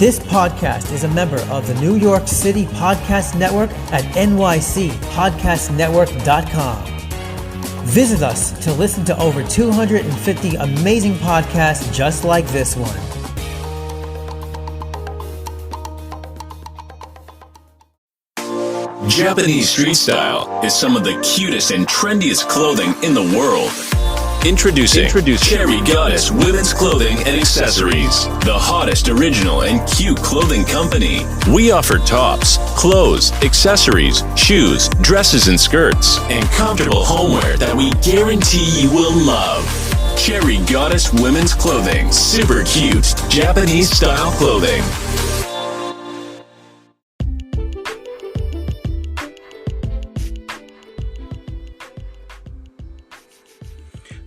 This podcast is a member of the New York City Podcast Network at nycpodcastnetwork.com. Visit us to listen to over 250 amazing podcasts just like this one. Japanese street style is some of the cutest and trendiest clothing in the world. Introducing Cherry Goddess Women's Clothing and Accessories, the hottest original and cute clothing company. We offer tops, clothes, accessories, shoes, dresses and skirts, and comfortable homeware that we guarantee you will love. Cherry Goddess Women's Clothing, super cute Japanese style clothing.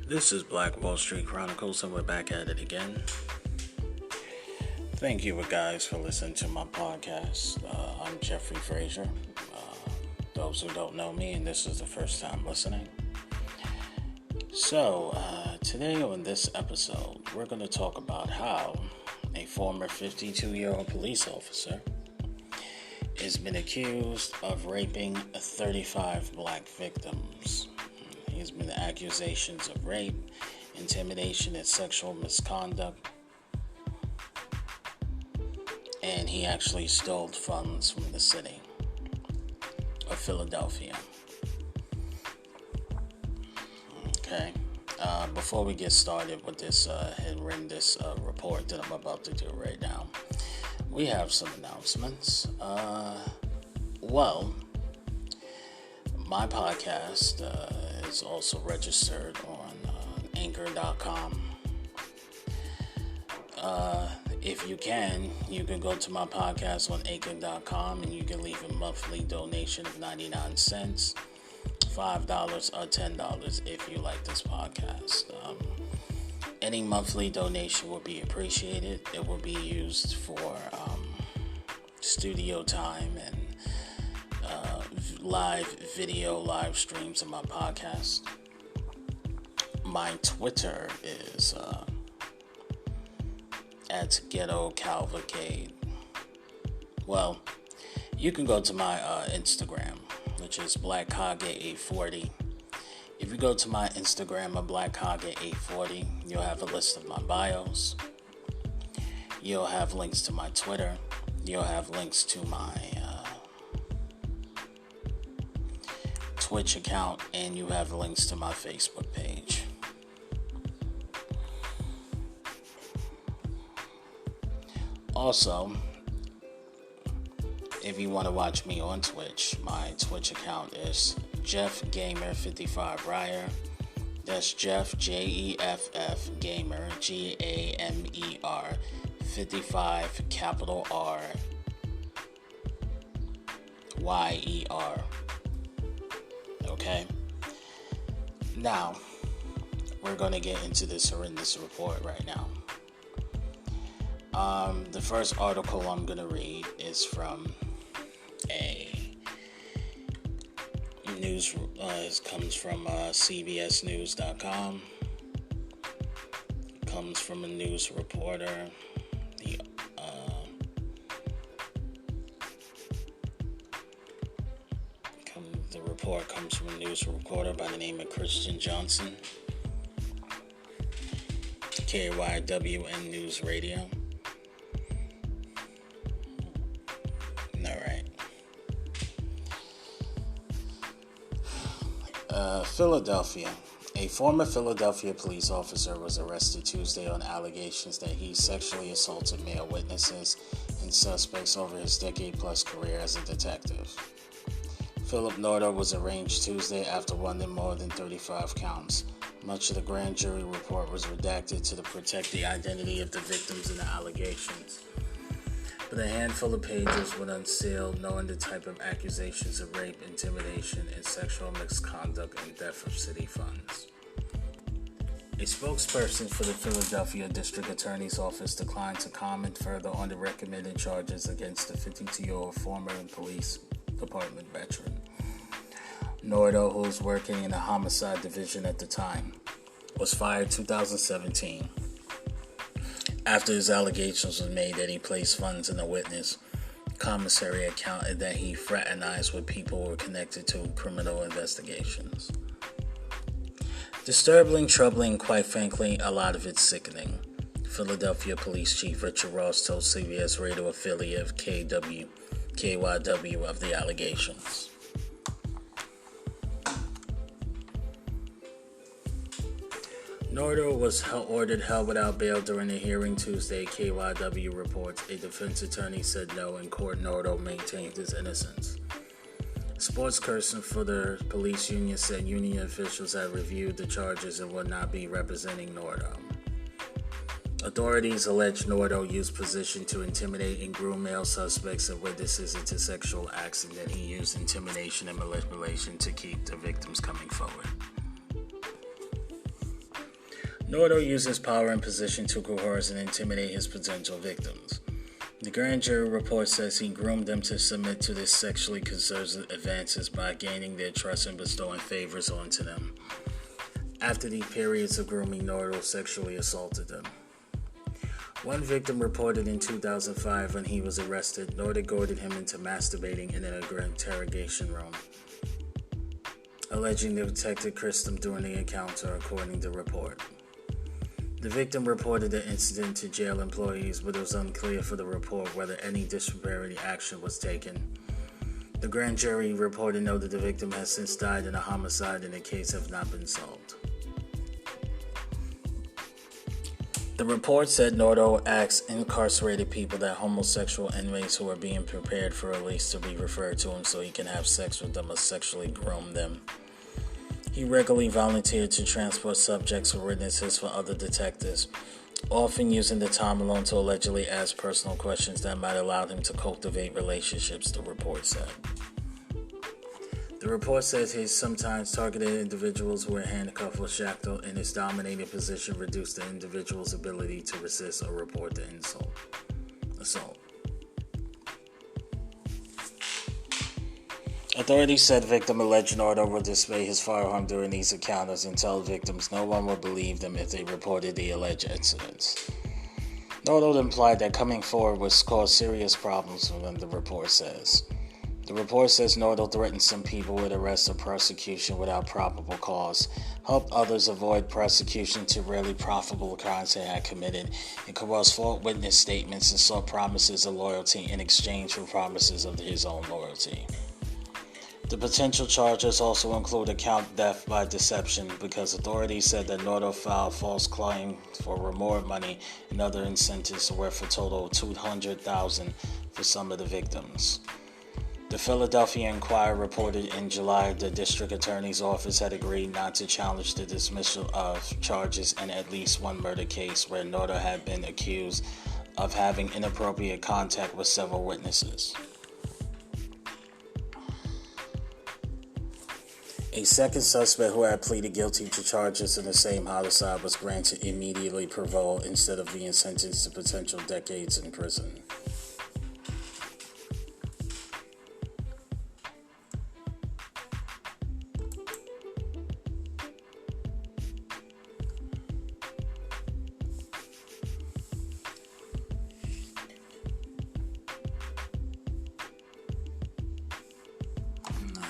This is Black Wall Street Chronicles, and we're back at it again. Thank you guys for listening to my podcast. I'm Jeffrey Frazier. Those who don't know me, and this is the first time listening. So, today on this episode, we're going to talk about how a former 52-year-old police officer has been accused of raping 35 black victims. He's been accusations of rape, intimidation, and sexual misconduct. And he actually stole funds from the city of Philadelphia. Okay. Before we get started with this horrendous report that I'm about to do right now, we have some announcements. My podcast is also registered on Anchor.com. If you can go to my podcast on Anchor.com and you can leave a monthly donation of 99 cents, $5 or $10 if you like this podcast. Any monthly donation will be appreciated. It will be used for studio time and live streams of my podcast. My Twitter is at Ghetto Cavalcade. Well, you can go to my Instagram, which is BlackHage840. If you go to my Instagram of BlackHage840, you'll have a list of my bios. You'll have links to my Twitter. You'll have links to my Twitch account, and you have links to my Facebook page. Also, if you want to watch me on Twitch, my Twitch account is JeffGamer55Ryer. That's Jeff, Jeff Gamer, Gamer, 55, capital R, Yer. Okay? Now, we're going to get into this horrendous report right now. The first article I'm going to read is from a news, it comes from CBSnews.com. It comes from a news reporter. The report comes from a news reporter by the name of Christian Johnson, KYWN News Radio. Philadelphia. A former Philadelphia police officer was arrested Tuesday on allegations that he sexually assaulted male witnesses and suspects over his decade-plus career as a detective. Philip Norder was arraigned Tuesday after one in more than 35 counts. Much of the grand jury report was redacted to protect the identity of the victims and the allegations. But a handful of pages were unsealed, knowing the type of accusations of rape, intimidation, and sexual misconduct and theft of city funds. A spokesperson for the Philadelphia District Attorney's Office declined to comment further on the recommended charges against the 52-year-old former police department veteran. Nordo, who was working in the homicide division at the time, was fired 2017 after his allegations were made that he placed funds in a witness commissary account and that he fraternized with people who were connected to criminal investigations. Disturbing, troubling, quite frankly, a lot of it's sickening. Philadelphia Police Chief Richard Ross told CBS radio affiliate KYW of the allegations. Nordo was ordered held without bail during the hearing Tuesday, KYW reports. A defense attorney said no. In court, Nordo maintained his innocence. Spokesperson for the police union said union officials had reviewed the charges and would not be representing Nordo. Authorities allege Nordo used position to intimidate and groom male suspects and witnesses into sexual acts, and that he used intimidation and manipulation to keep the victims coming forward. Nordo used his power and position to coerce and intimidate his potential victims. The grand jury report says he groomed them to submit to his sexually conservative advances by gaining their trust and bestowing favors onto them. After the periods of grooming, Nordo sexually assaulted them. One victim reported in 2005 when he was arrested, Nordo goaded him into masturbating in an interrogation room, alleging the detective kissed him during the encounter, according to the report. The victim reported the incident to jail employees, but it was unclear for the report whether any disciplinary action was taken. The grand jury reported noted the victim has since died in a homicide and the case has not been solved. The report said Nordo asked incarcerated people that homosexual inmates who are being prepared for release to be referred to him so he can have sex with them or sexually groom them. He regularly volunteered to transport subjects or witnesses for other detectives, often using the time alone to allegedly ask personal questions that might allow him to cultivate relationships, the report said. The report says he sometimes targeted individuals who were handcuffed or shackled, and his dominating position reduced the individual's ability to resist or report the assault. Authorities said victim alleged Nordo would display his firearm during these encounters and tell victims no one would believe them if they reported the alleged incidents. Nordo implied that coming forward would cause serious problems for them, the report says. The report says Nordo threatened some people with arrest or prosecution without probable cause, helped others avoid prosecution to rarely profitable crimes they had committed, and coerced false witness statements and sought promises of loyalty in exchange for promises of his own loyalty. The potential charges also include account theft by deception, because authorities said that Nordo filed false claims for reward money and other incentives worth a total of $200,000 for some of the victims. The Philadelphia Inquirer reported in July the district attorney's office had agreed not to challenge the dismissal of charges in at least one murder case where Nordo had been accused of having inappropriate contact with several witnesses. A second suspect who had pleaded guilty to charges in the same homicide was granted immediately parole instead of being sentenced to potential decades in prison.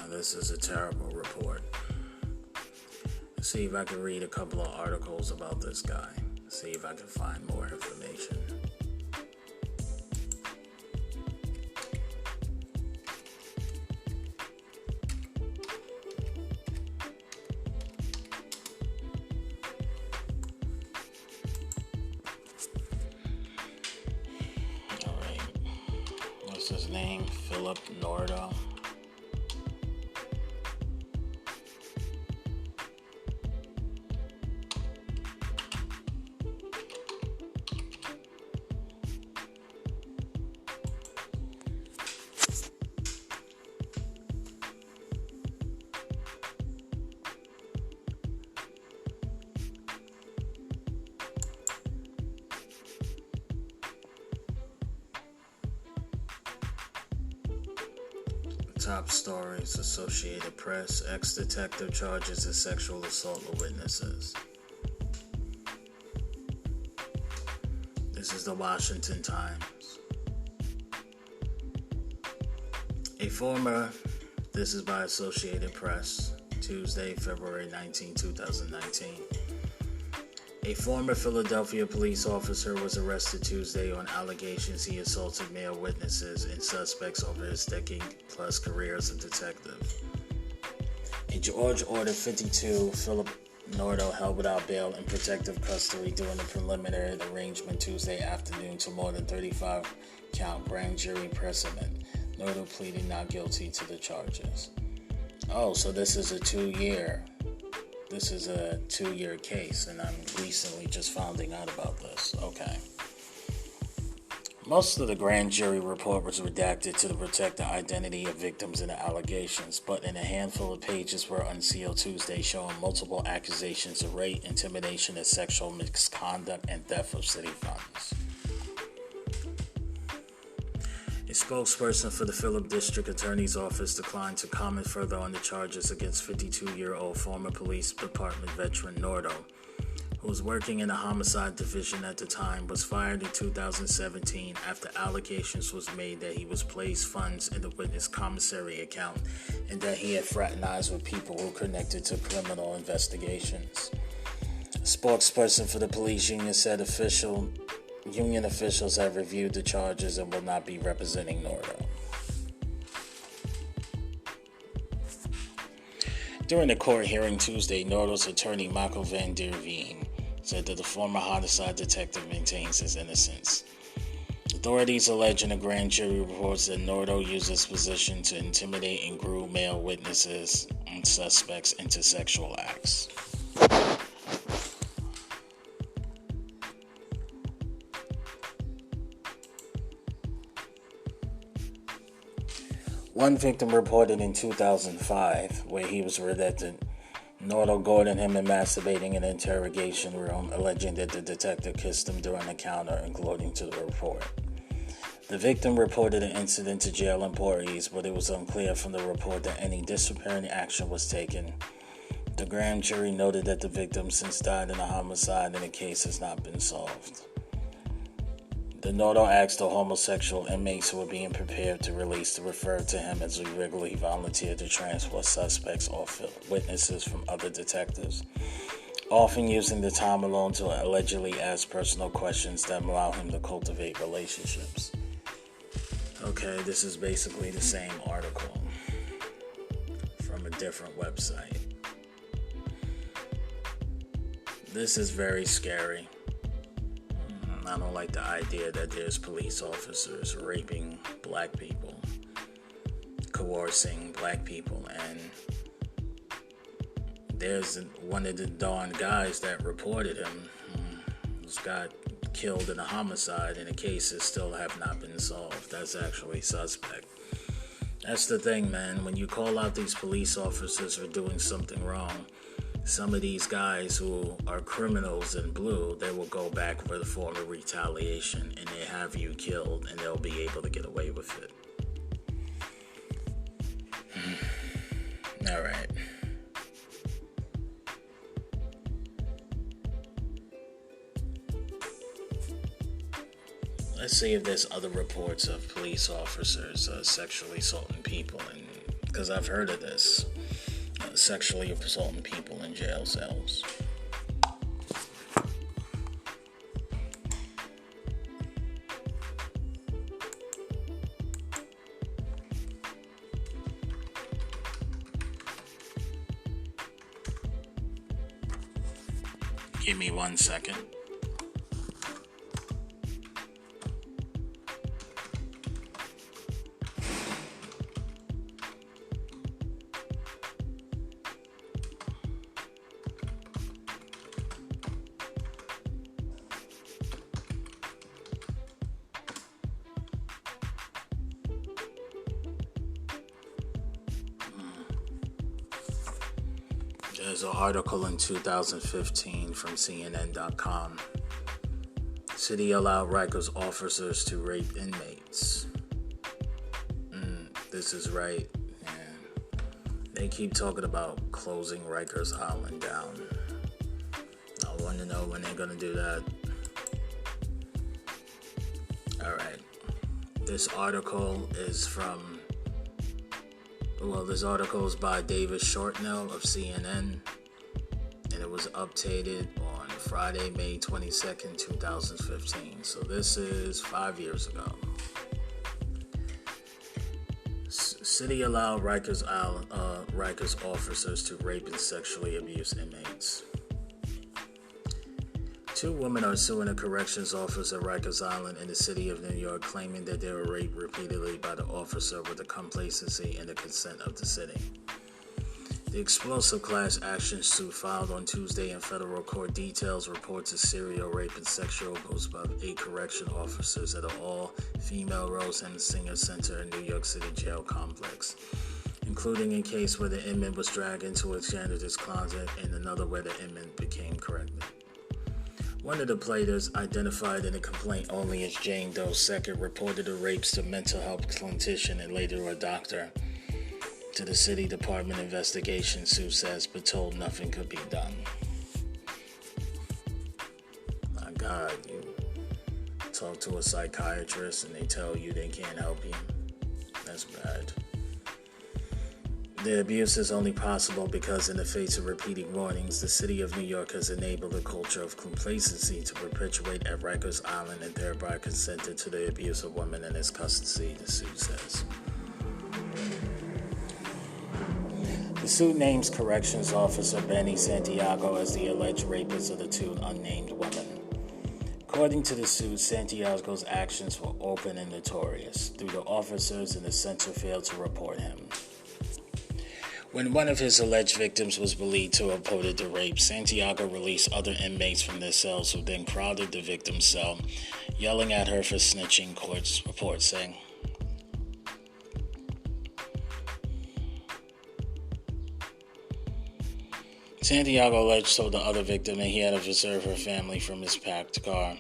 This is a terrible report. Let's see if I can read a couple of articles about this guy. See if I can find more information. Alright. What's his name? Philip Nordo. Top stories, Associated Press, ex-detective charges of sexual assault of witnesses. This is the Washington Times. This is by Associated Press, Tuesday, February 19, 2019. A former Philadelphia police officer was arrested Tuesday on allegations he assaulted male witnesses and suspects over his decade-plus career as a detective. A George Order 52, Philip Nordo held without bail in protective custody during a preliminary arraignment Tuesday afternoon to more than 35-count grand jury precedent. Nordo pleaded not guilty to the charges. Oh, so this is a two-year case, and I'm recently just finding out about this. Okay. Most of the grand jury report was redacted to protect the identity of victims and the allegations, but in a handful of pages were unsealed Tuesday, showing multiple accusations of rape, intimidation, and sexual misconduct and theft of city funds. A spokesperson for the Philip District Attorney's Office declined to comment further on the charges against 52-year-old former police department veteran Nordo, who was working in the homicide division at the time, was fired in 2017 after allegations was made that he was placed funds in the witness commissary account and that he had fraternized with people who connected to criminal investigations. A spokesperson for the police union said union officials have reviewed the charges and will not be representing Nordo. During the court hearing Tuesday, Nordo's attorney Michael Van Der Veen said that the former homicide detective maintains his innocence. Authorities allege in a grand jury reports that Nordo used his position to intimidate and groom male witnesses and suspects into sexual acts. One victim reported in 2005, where he was redacted, Nordo goaded him in masturbating in an interrogation room, alleging that the detective kissed him during an encounter, according to the report. The victim reported the incident to jail employees, but it was unclear from the report that any disciplinary action was taken. The grand jury noted that the victim since died in a homicide and the case has not been solved. The Nordo asked the homosexual inmates who were being prepared to release to refer to him as he regularly volunteered to transport suspects or witnesses from other detectives, often using the time alone to allegedly ask personal questions that allow him to cultivate relationships. Okay, this is basically the same article from a different website. This is very scary. I don't like the idea that there's police officers raping black people, coercing black people, and there's one of the darn guys that reported him who's got killed in a homicide, and the cases still have not been solved. That's actually suspect. That's the thing, man. When you call out these police officers for doing something wrong, some of these guys who are criminals in blue, they will go back for the form of retaliation and they have you killed and they'll be able to get away with it. All right. Let's see if there's other reports of police officers sexually assaulting people, and because I've heard of this. Sexually assaulting people in jail cells. Give me 1 second. There's an article in 2015 from CNN.com. City allowed Rikers officers to rape inmates. This is right. And they keep talking about closing Rikers Island down. I want to know when they're going to do that. All right. This article is by David Shortnell of CNN, and it was updated on Friday, May 22nd, 2015. So this is 5 years ago. City allowed Rikers officers to rape and sexually abuse inmates. 2 women are suing a corrections officer at Rikers Island in the city of New York, claiming that they were raped repeatedly by the officer with the complacency and the consent of the city. The explosive class action suit filed on Tuesday in federal court details reports of serial rape and sexual abuse by 8 correction officers at an all-female Rose M. Singer Center in New York City jail complex, including a case where the inmate was dragged into a janitor's closet and another where the inmate became pregnant. One of the plaintiffs, identified in the complaint only as Jane Doe II, reported the rapes to mental health clinician and later a doctor to the city department investigation, Sue says, but told nothing could be done. My God, you talk to a psychiatrist and they tell you they can't help you. That's bad. The abuse is only possible because, in the face of repeated warnings, the city of New York has enabled a culture of complacency to perpetuate at Rikers Island and thereby consented to the abuse of women in its custody, the suit says. The suit names corrections officer Benny Santiago as the alleged rapist of the 2 unnamed women. According to the suit, Santiago's actions were open and notorious. The officers in the center failed to report him. When one of his alleged victims was believed to have reported the rape, Santiago released other inmates from their cells who then crowded the victim's cell, yelling at her for snitching, court reports saying. Santiago alleged told the other victim that he had to preserve her family from his packed car,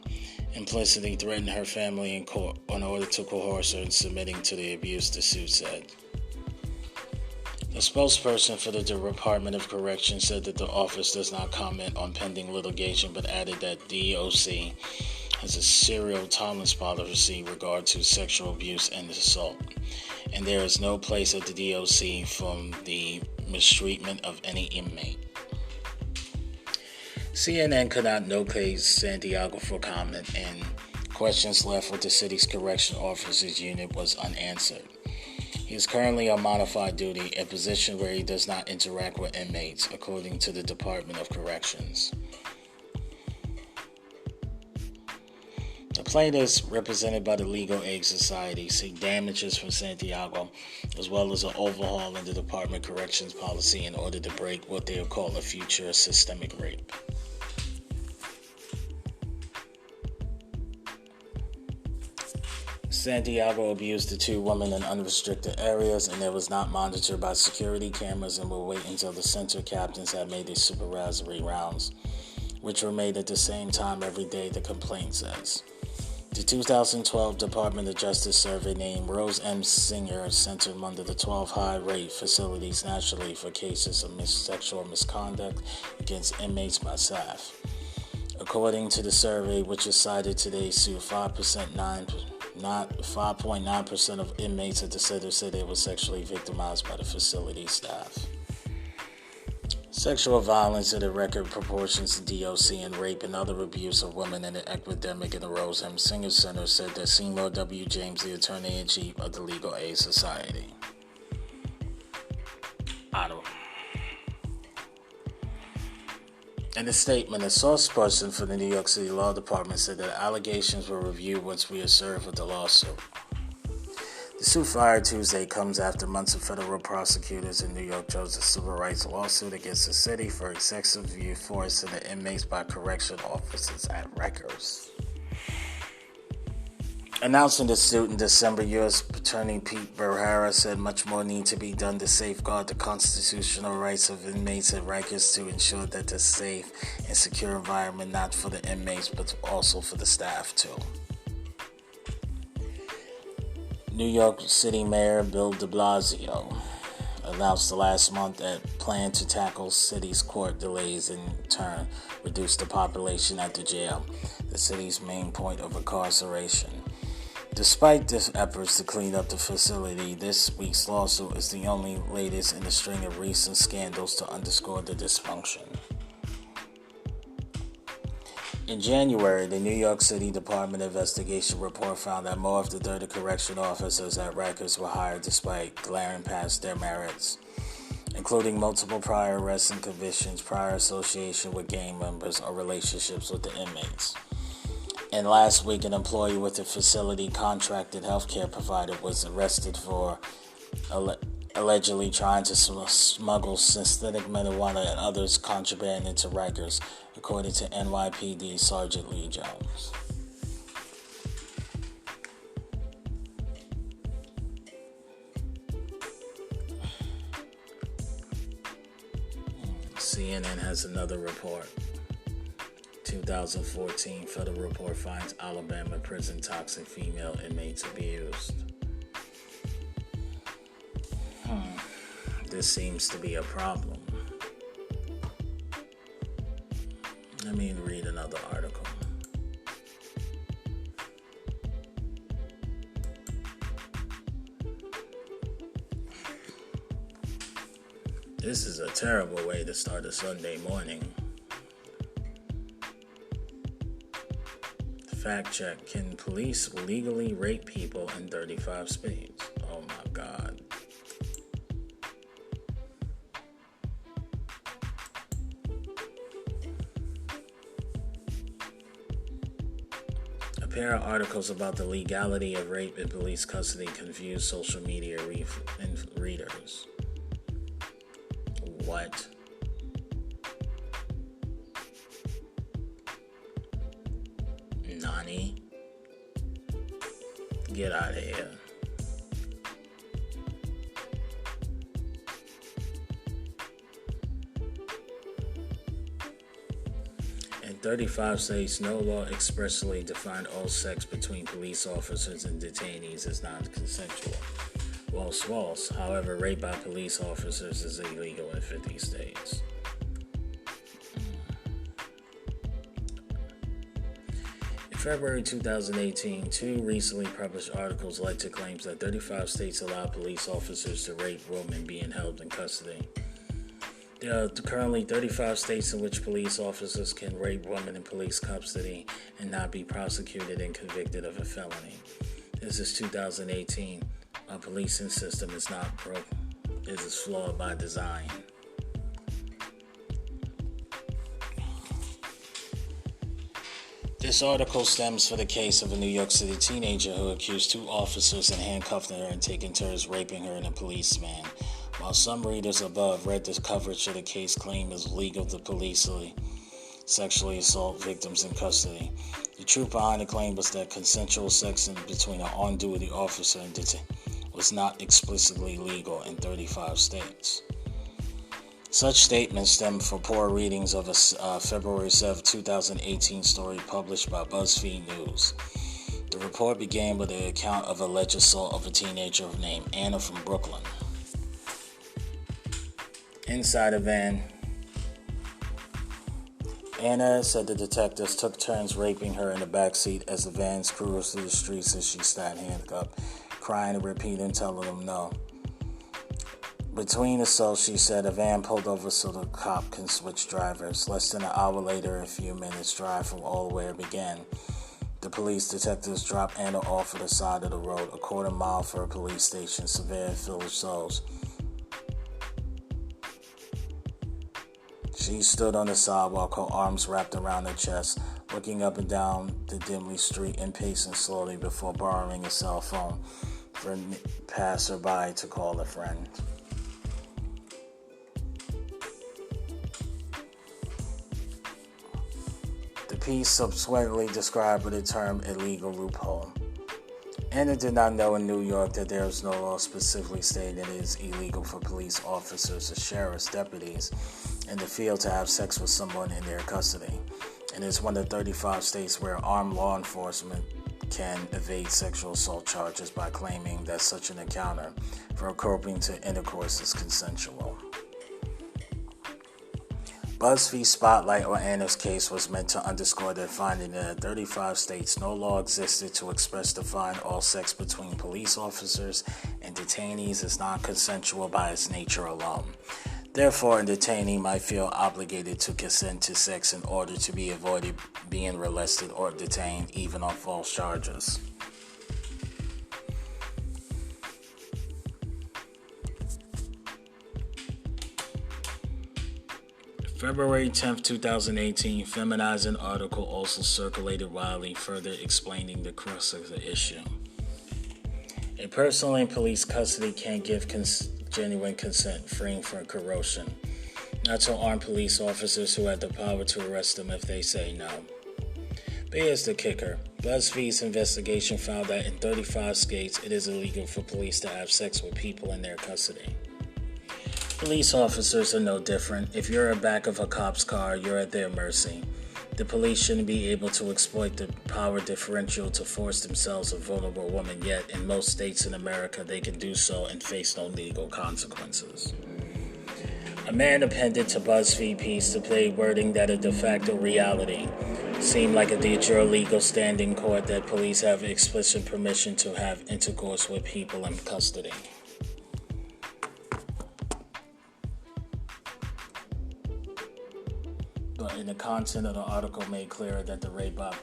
implicitly threatened her family in court in order to coerce her in submitting to the abuse, the suit said. The spokesperson for the Department of Corrections said that the office does not comment on pending litigation, but added that DOC has a serial tolerance policy in regard to sexual abuse and assault, and there is no place at the DOC for the mistreatment of any inmate. CNN could not locate Santiago for comment, and questions left with the city's correction officers unit was unanswered. He is currently on modified duty, a position where he does not interact with inmates, according to the Department of Corrections. The plaintiffs, represented by the Legal Aid Society, seek damages from Santiago, as well as an overhaul in the Department of Corrections policy in order to break what they call a future systemic rape. Santiago abused the 2 women in unrestricted areas, and it was not monitored by security cameras and will wait until the center captains had made their supervisory rounds, which were made at the same time every day, the complaint says. The 2012 Department of Justice survey named Rose M. Singer Center among the 12 high-rate facilities nationally for cases of sexual misconduct against inmates by staff. According to the survey, which is cited today, 5.9% of inmates at the center said they were sexually victimized by the facility staff. Sexual violence at a record proportions to DOC and rape and other abuse of women in the epidemic in the Rose M. Singer Center, said that Seymour W. James, the Attorney-in-Chief of the Legal Aid Society. In a statement, a source-person for the New York City Law Department said that allegations were reviewed once we are served with the lawsuit. The suit filed Tuesday comes after months of federal prosecutors in New York chose a civil rights lawsuit against the city for excessive force in the inmates by correction officers at Rikers. Announcing the suit in December, U.S. Attorney Pete Berhara said much more needs to be done to safeguard the constitutional rights of inmates at Rikers to ensure that the safe and secure environment not for the inmates but also for the staff too. New York City Mayor Bill de Blasio announced last month that plan to tackle city's court delays and in turn reduce the population at the jail, the city's main point of incarceration. Despite this efforts to clean up the facility, this week's lawsuit is the only latest in a string of recent scandals to underscore the dysfunction. In January, the New York City Department Investigation report found that more of the 30 correctional officers at Rikers were hired despite glaring past their merits, including multiple prior arrests and convictions, prior association with gang members, or relationships with the inmates. And last week, an employee with a facility contracted healthcare provider was arrested for allegedly trying to smuggle synthetic marijuana and others contraband into Rikers, according to NYPD Sergeant Lee Jones. CNN has another report. 2014 federal report finds Alabama prison toxic female inmates abused. This seems to be a problem. Let me read another article. This is a terrible way to start a Sunday morning. Fact check. Can police legally rape people in 35 states? Oh my God. A pair of articles about the legality of rape in police custody confuse social media readers. What? Nani? Get out of here. In 35 states, no law expressly defined all sex between police officers and detainees as non-consensual. False. However, rape by police officers is illegal in 50 states. In February 2018, two recently published articles led to claims that 35 states allow police officers to rape women being held in custody. There are currently 35 states in which police officers can rape women in police custody and not be prosecuted and convicted of a felony. This is 2018. Our policing system is not broken. It is flawed by design. This article stems from the case of a New York City teenager who accused two officers of handcuffing her and taking turns raping her in a police van. While some readers above read the coverage of the case claim it is legal to police sexually assault victims in custody, the truth behind the claim was that consensual sex between an on-duty officer and detainee was not explicitly legal in 35 states. Such statements stem from poor readings of a February 7, 2018 story published by BuzzFeed News. The report began with an account of alleged assault of a teenager named Anna from Brooklyn. Inside a van, Anna said the detectives took turns raping her in the backseat as the van cruised through the streets as she sat handcuffed, crying and repeating, telling them no. Between assaults, she said, a van pulled over so the cop can switch drivers. Less than an hour later, a few minutes drive from all where it began, the police detectives dropped Anna off at the side of the road, a quarter mile from a police station, Severe Village Souls. She stood on the sidewalk, her arms wrapped around her chest, looking up and down the dimly street and pacing slowly before borrowing a cell phone for a passerby to call a friend. The piece subsequently described with the term illegal loophole. Anna did not know in New York that there is no law specifically stating it is illegal for police officers or sheriff's deputies in the field to have sex with someone in their custody. And it's one of 35 states where armed law enforcement can evade sexual assault charges by claiming that such an encounter for groping to intercourse is consensual. BuzzFeed's spotlight on Anna's case was meant to underscore their finding that in 35 states no law existed to express define all sex between police officers and detainees as non-consensual by its nature alone. Therefore, a detainee might feel obligated to consent to sex in order to be avoided being arrested or detained, even on false charges. February 10, 2018, feminizing article also circulated widely, further explaining the crux of the issue. A person in police custody can't give genuine consent, freeing from coercion, not to armed police officers who have the power to arrest them if they say no. But here's the kicker. BuzzFeed's investigation found that in 35 states, it is illegal for police to have sex with people in their custody. Police officers are no different. If you're in the back of a cop's car, you're at their mercy. The police shouldn't be able to exploit the power differential to force themselves a vulnerable woman, yet in most states in America they can do so and face no legal consequences. A man appended to BuzzFeed piece to play wording that a de facto reality seemed like a de jure legal standing in court that police have explicit permission to have intercourse with people in custody. But in the content of the article made clear that the rape by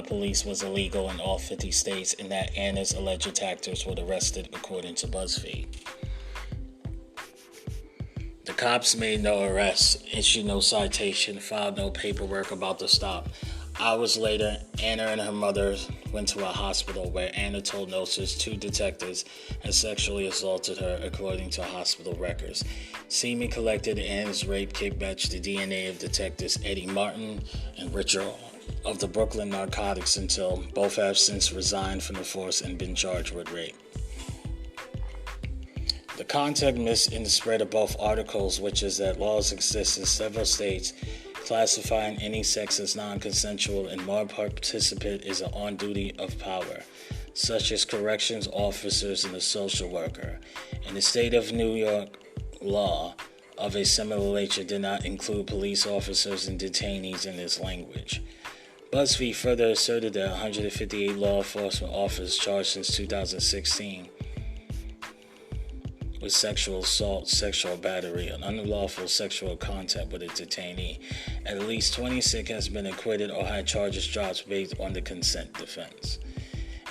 police was illegal in all 50 states and that Anna's alleged attackers were arrested according to BuzzFeed. The cops made no arrests, issued no citation, filed no paperwork about the stop. Hours later, Anna and her mother went to a hospital where Anna told nurses 2 detectives had sexually assaulted her, according to hospital records. Semen collected in Anna's rape kit matched the DNA of detectives Eddie Martin and Richard of the Brooklyn Narcotics until both have since resigned from the force and been charged with rape. The context missed in the spread of both articles, which is that laws exist in several states classifying any sex as non-consensual, and more participant is an on-duty of power, such as corrections officers and a social worker. In the state of New York, law of a similar nature did not include police officers and detainees in its language. BuzzFeed further asserted that 158 law enforcement officers charged since 2016 with sexual assault, sexual battery, and unlawful sexual contact with a detainee. At least 26 has been acquitted or had charges dropped based on the consent defense.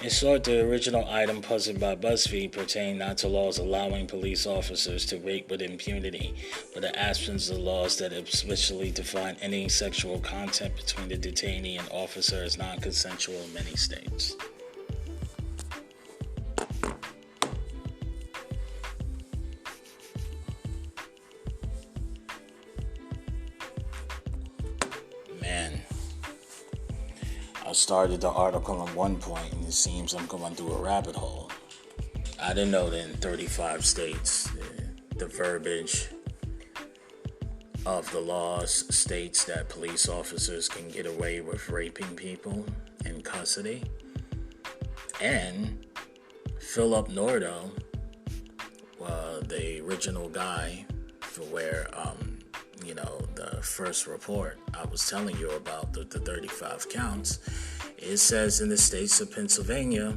In short, the original item posted by BuzzFeed pertained not to laws allowing police officers to rape with impunity, but the absence of laws that explicitly define any sexual contact between the detainee and officer as non-consensual in many states. I started the article on one point and it seems I'm going through a rabbit hole. I didn't know that in 35 states, the verbage of the laws states that police officers can get away with raping people in custody. And Philip Nordo, the original guy for where, the first report I was telling you about, the 35 counts, it says in the states of Pennsylvania,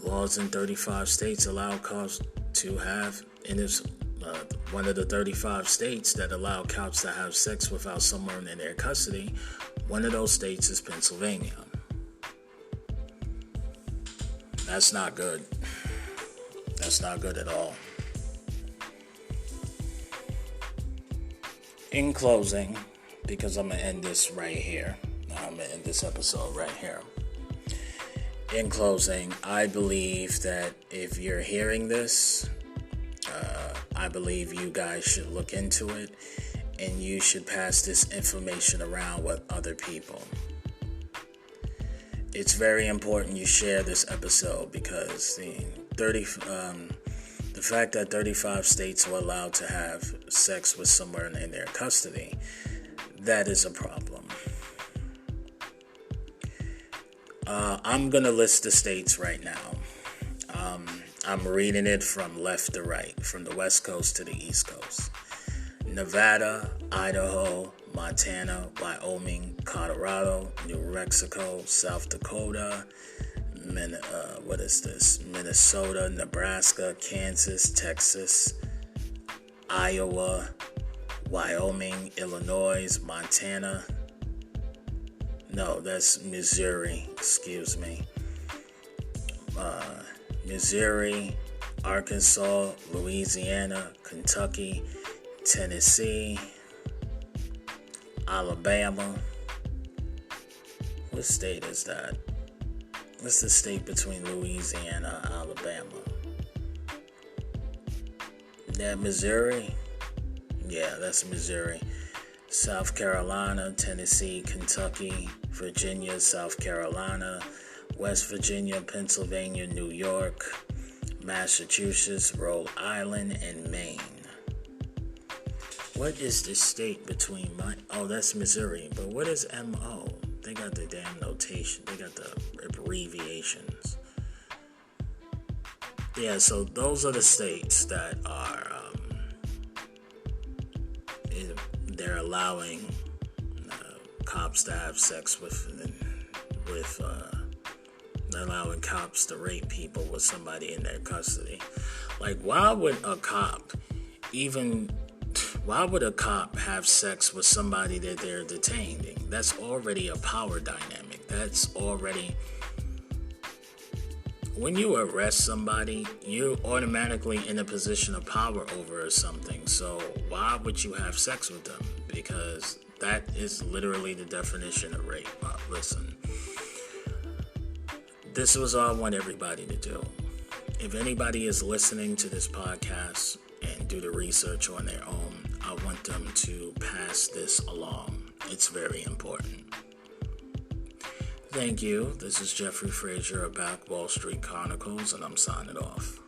laws in 35 states allow cops to have, in its one of the 35 states that allow cops to have sex without someone in their custody, one of those states is Pennsylvania. That's not good. That's not good at all. In closing, because I'm going to end this right here. I'm going to end this episode right here. In closing, I believe that if you're hearing this, I believe you guys should look into it and you should pass this information around with other people. It's very important you share this episode because the fact that 35 states are allowed to have sex with someone in their custody, that is a problem. I'm going to list the states right now. I'm reading it from left to right, from the West Coast to the East Coast. Nevada, Idaho, Montana, Wyoming, Colorado, New Mexico, South Dakota, Minnesota, Nebraska, Kansas, Texas, Iowa, Wyoming, Illinois, Montana. No, that's Missouri, excuse me. Missouri, Arkansas, Louisiana, Kentucky, Tennessee, Alabama. What state is that? What's the state between Louisiana and Alabama? That Missouri? Yeah, that's Missouri. South Carolina, Tennessee, Kentucky, Virginia, South Carolina, West Virginia, Pennsylvania, New York, Massachusetts, Rhode Island, and Maine. What is the state between oh, that's Missouri, but what is MO? They got the damn notation. They got the abbreviations. Yeah, so those are the states that are, they're allowing cops to have sex with they're allowing cops to rape people with somebody in their custody. Like, why would a cop have sex with somebody that they're detaining? That's already a power dynamic. That's already... When you arrest somebody, you're automatically in a position of power over something. So why would you have sex with them? Because that is literally the definition of rape. Listen, this was all I want everybody to do. If anybody is listening to this podcast and do the research on their own, I want them to pass this along. It's very important. Thank you. This is Jeffrey Frazier of Back Wall Street Chronicles, and I'm signing off.